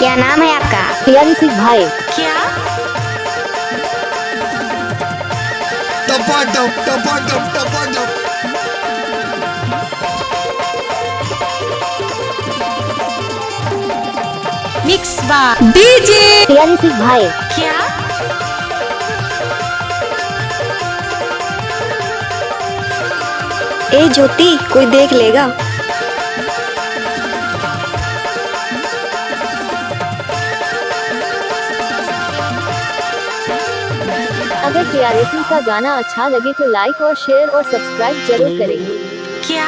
क्या नाम है आपका? प्यारी सी भाई। क्या? टपाटप टपाटप टपाटप। मिक्स बार डीजे प्यारी सी भाई। क्या? ए ज्योति, कोई देख लेगा। अगर प्यारेसी का गाना अच्छा लगे तो लाइक और शेयर और सब्सक्राइब जरूर करें। क्या?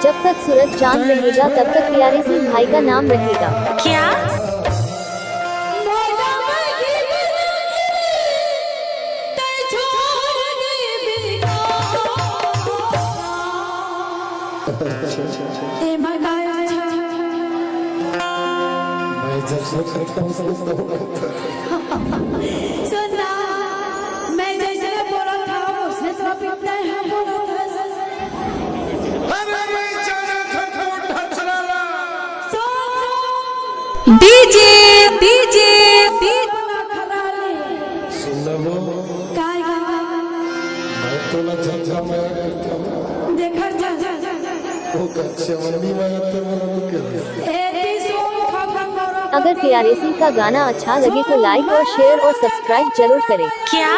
जब तक सूरज चांद रहेगा तब तक प्यारेसी भाई का नाम रहेगा। क्या? सुनना, मैं जैसे बोला था उसने तो अभी अपना है बोला था। डीजे डीजे अगर प्यारेसी का गाना अच्छा लगे तो लाइक और शेयर और सब्सक्राइब जरूर करें। क्या?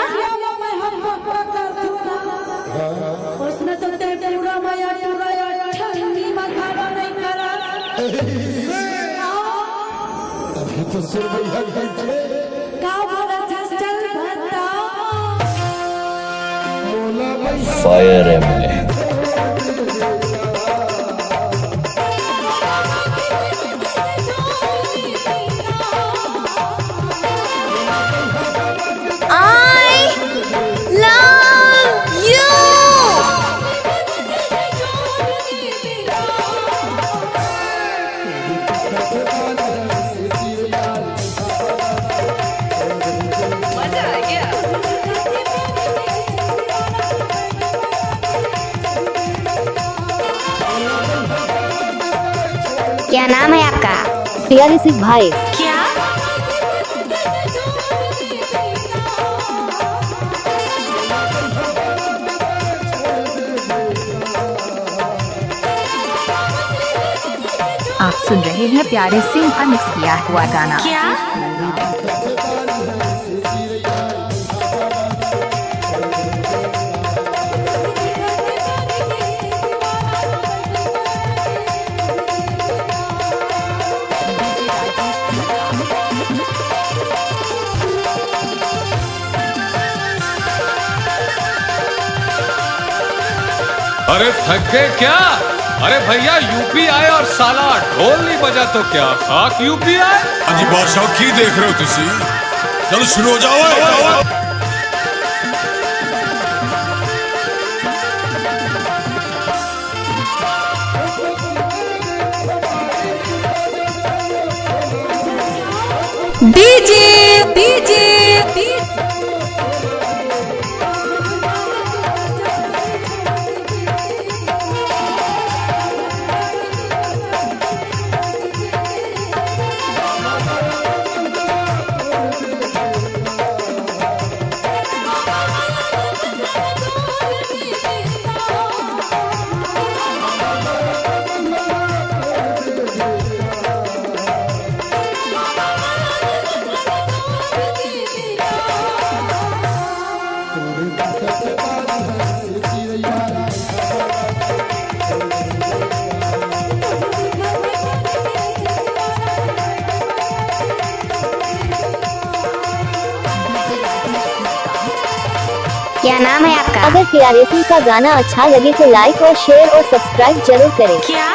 उसने तो तेरे पूरा माया पूरा ठंडी मखाना नहीं करा। अभी तो सुर भैया थे। का बोला था चल बता। फायर है मैं। क्या नाम है आपका? प्यारी सी भाई। क्या? आप सुन रहे हैं प्यारे सिंह का मिक्स किया हुआ गाना। क्या? अरे थक गए क्या? अरे भैया यूपी आए और साला ढोल नहीं बजा तो क्या खाक यूपी आए? अजी बादशाह की देख रहे हो तुसी? चलो शुरू हो जाओ। डीजे डीजे क्या नाम है आपका? अगर प्यारेसी का गाना अच्छा लगे तो लाइक और शेयर और सब्सक्राइब जरूर करें। क्या?